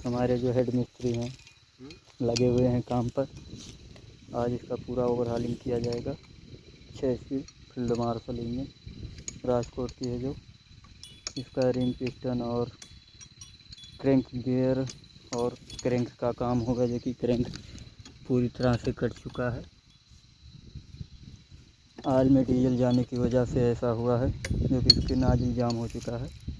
हमारे जो हेड मिस्त्री हैं लगे हुए हैं काम पर। आज इसका पूरा ओवरहालिंग किया जाएगा। 6 speed field marshal engine Rajkot की है जो। इसका रिंग पिस्टन और क्रैंक गियर और क्रैंक का काम होगा, जो कि क्रैंक पूरी तरह से कट चुका है। आज में डीजल जाने की वजह से ऐसा हुआ है, जो कि इसके नाजिल जाम हो चुका है।